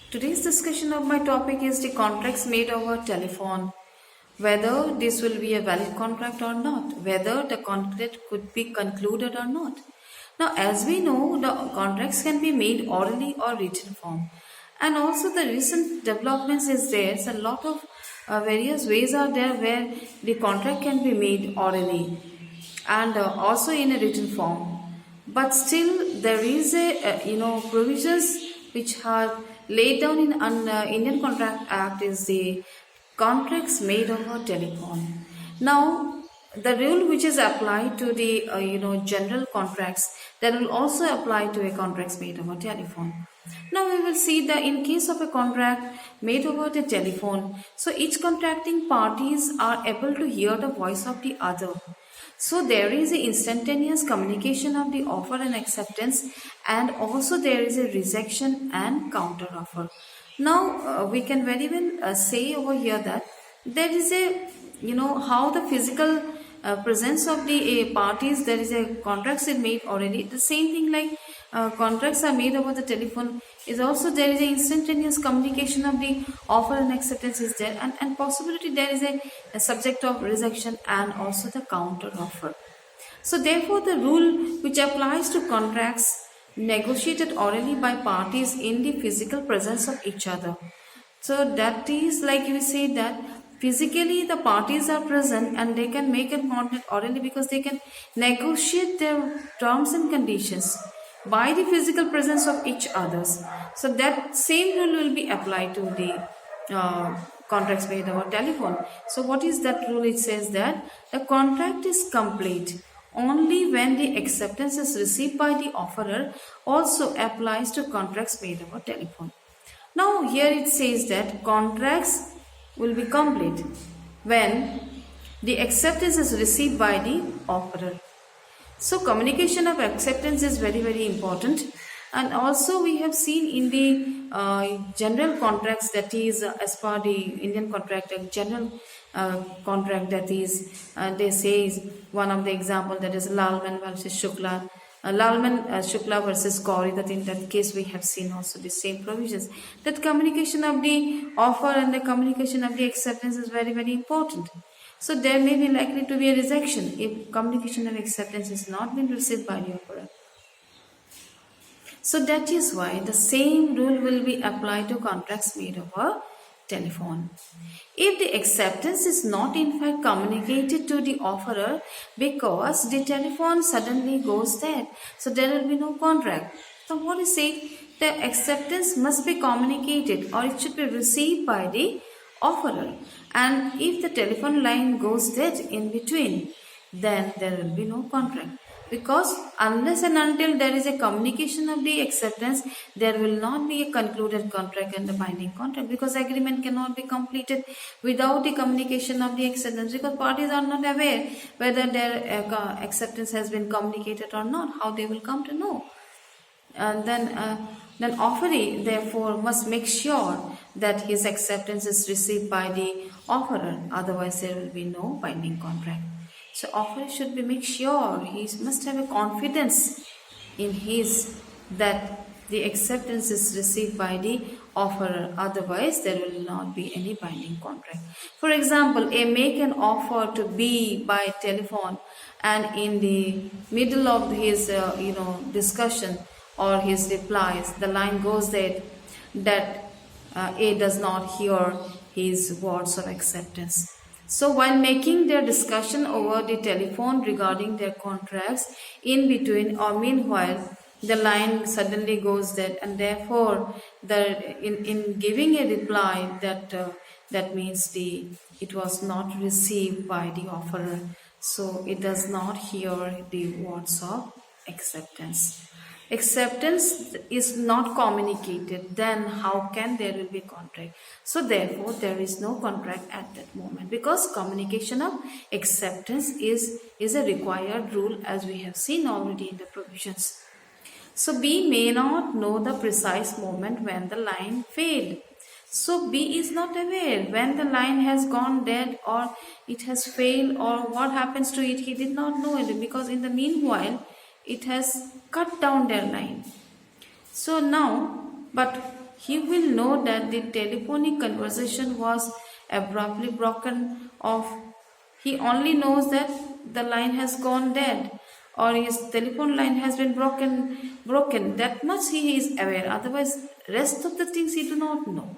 Today's discussion of my topic is the contracts made over telephone. Whether this will be a valid contract or not, whether the contract could be concluded or not. Now, as we know, the contracts can be made orally or written form. And also the recent developments is there's a lot of various ways are there where the contract can be made orally and also in a written form, but still there is a provisions which are laid down in Indian Contract Act is the contracts made over telephone. Now the rule which is applied to the general contracts, that will also apply to a contracts made over telephone. Now we will see that in case of a contract made over the telephone, so each contracting parties are able to hear the voice of the other. So there is a instantaneous communication of the offer and acceptance, and also there is a rejection and counter offer. Now we can very well say over here that there is a how the physical presence of the parties, there is a contracts is made already. The same thing like contracts are made over the telephone is also there is a instantaneous communication of the offer and acceptance is there, and possibility there is a subject of rejection and also the counter offer. So therefore the rule which applies to contracts negotiated orally by parties in the physical presence of each other. So that is like we say that physically the parties are present and they can make a contract orally because they can negotiate their terms and conditions by the physical presence of each others. So that same rule will be applied to the contracts made over telephone. So what is that rule? It says that the contract is complete only when the acceptance is received by the offerer. Also applies to contracts made over telephone. Now here it says that contracts will be complete when the acceptance is received by the offerer. So communication of acceptance is very important, and also we have seen in the general contracts, that is as per the Indian Contract Act, general contract, that is they say is one of the example, that is Lalman versus Shukla. Lalman Shukla versus Kauri, that in that case we have seen also the same provisions, that communication of the offer and the communication of the acceptance is very important. So there may be likely to be a rejection if communication of acceptance is not been received by the offerer. So that is why the same rule will be applied to contracts made over telephone. If the acceptance is not in fact communicated to the offerer because the telephone suddenly goes dead, so there will be no contract. So what is it? The acceptance must be communicated or it should be received by the offerer, and if the telephone line goes dead in between, then there will be no contract, because unless and until there is a communication of the acceptance, there will not be a concluded contract and a binding contract, because agreement cannot be completed without the communication of the acceptance, because parties are not aware whether their acceptance has been communicated or not. How they will come to know? And then offeree therefore must make sure that his acceptance is received by the offerer, otherwise there will be no binding contract. So offerer should be make sure he must have a confidence in his that the acceptance is received by the offerer, otherwise there will not be any binding contract. For example, A make an offer to B by telephone, and in the middle of his discussion or his replies, the line goes that A does not hear his words of acceptance. So while making their discussion over the telephone regarding their contracts, in between or meanwhile, the line suddenly goes dead, and therefore in giving a reply that means it was not received by the offerer, so it does not hear the words of acceptance. Acceptance is not communicated, then how can there will be contract? So therefore there is no contract at that moment, because communication of acceptance is a required rule, as we have seen already in the provisions. So B may not know the precise moment when the line failed. So B is not aware when the line has gone dead or it has failed or what happens to it. He did not know it, because in the meanwhile it has cut down their line. So now, but he will know that the telephonic conversation was abruptly broken off. He only knows that the line has gone dead or his telephone line has been broken. That much he is aware. Otherwise, rest of the things he do not know.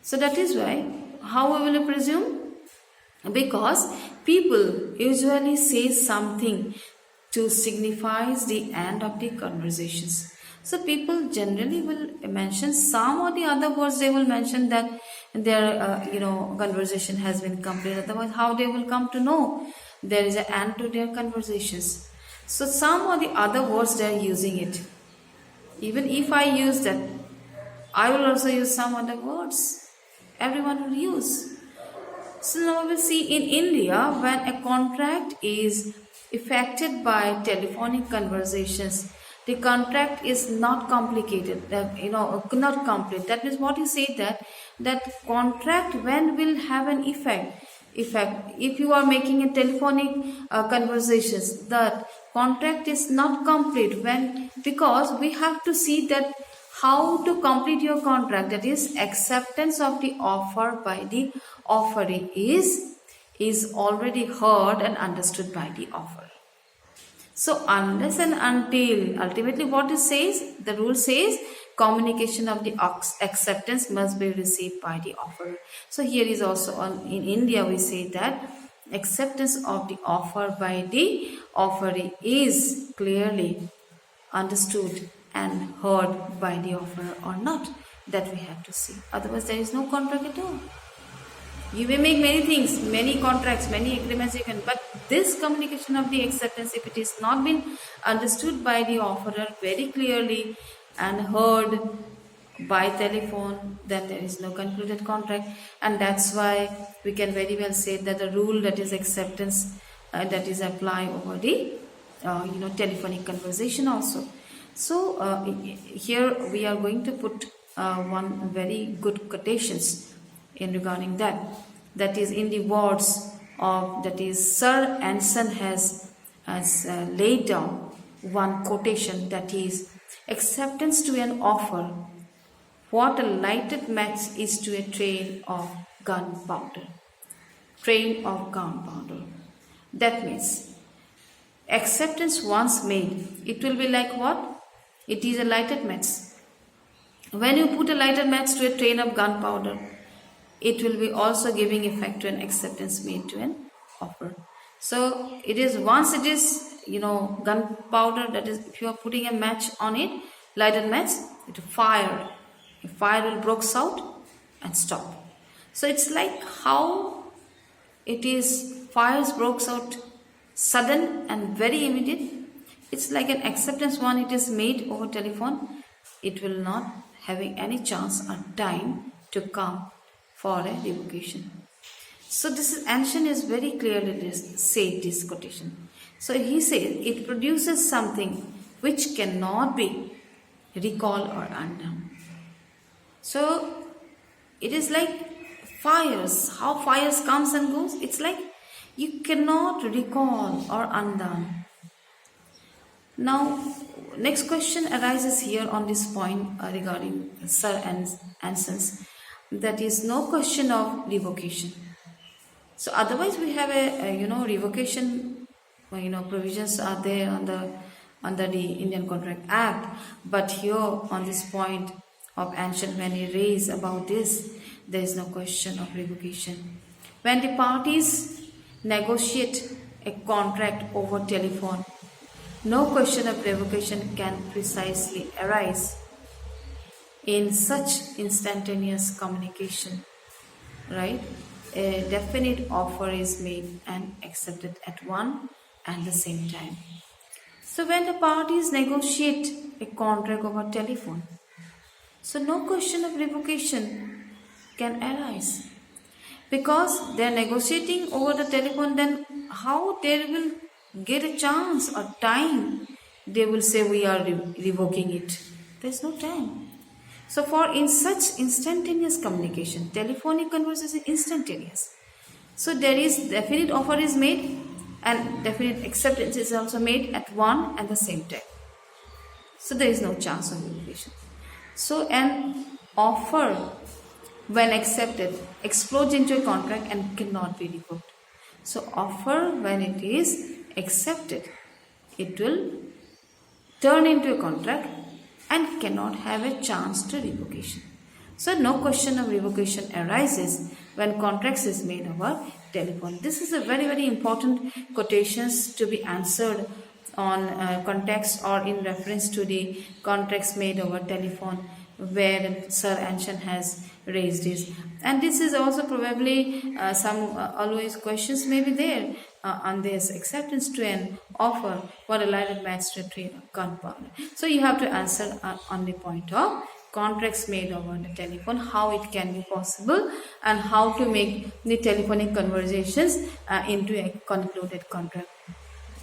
So that is why, how we will presume? Because people usually say something to signifies the end of the conversations. So people generally will mention some or the other words. They will mention that their conversation has been complete. Otherwise, how they will come to know there is an end to their conversations? So some or the other words they are using it. Even if I use that, I will also use some other words. Everyone will use. So now we will see in India, when a contract is effected by telephonic conversations, the contract is not complicated, not complete. That means what you say that contract when will have an effect. If you are making a telephonic conversations, that contract is not complete because we have to see that how to complete your contract, that is acceptance of the offer by the offeree is already heard and understood by the offerer. So unless and until, ultimately what it says, the rule says communication of the acceptance must be received by the offerer. So here is also in India we say that acceptance of the offer by the offeree is clearly understood and heard by the offerer or not. That we have to see. Otherwise there is no contract at all. You may make many things, many contracts, many agreements you can, but this communication of the acceptance, if it is not been understood by the offerer very clearly and heard by telephone, then there is no concluded contract. And that's why we can very well say that the rule, that is acceptance, that is applied over the telephonic conversation also. So here we are going to put one very good quotations in regarding that. That is in the words of, that is Sir Anson has laid down one quotation, that is acceptance to an offer, what a lighted match is to a train of gunpowder. Train of gunpowder. That means acceptance once made, it will be like what? It is a lighted match. When you put a lighted match to a train of gunpowder, it will be also giving effect to an acceptance made to an offer. So it is, once it is gunpowder, that is if you are putting a match on it, lighted match, it will fire. A fire will break out and stop. So it's like how it is, fires breaks out sudden and very immediate. It's like an acceptance one, it is made over telephone. It will not having any chance or time to come for a revocation. So this is, Anshan is very clearly said this quotation. So he says it produces something which cannot be recalled or undone. So it is like fires, how fires comes and goes. It's like you cannot recall or undone. Now next question arises here on this point regarding Sir Anson's. That is no question of revocation. So otherwise we have a revocation provisions are there under the Indian Contract Act, but here on this point of Anshan, when he raised about this, there is no question of revocation. When the parties negotiate a contract over telephone, no question of revocation can precisely arise in such instantaneous communication, right? A definite offer is made and accepted at one and the same time. So when the parties negotiate a contract over telephone, so no question of revocation can arise, because they are negotiating over the telephone. Then how they will get a chance or time they will say we are revoking it? There is no time. So for in such instantaneous communication, telephonic conversation is instantaneous. So there is definite offer is made and definite acceptance is also made at one and the same time. So there is no chance of revocation. So and offer when accepted explodes into a contract and cannot be revoked. So offer when it is accepted, it will turn into a contract and cannot have a chance to revocation. So no question of revocation arises when contracts is made over telephone. This is a very important quotations to be answered on context or in reference to the contracts made over telephone where Sir Anshan has raised this. And this is also probably some always questions may be there on this acceptance to an offer for a lighted magistrate trader compound. So you have to answer on the point of contracts made over the telephone, how it can be possible and how to make the telephonic conversations into a concluded contract.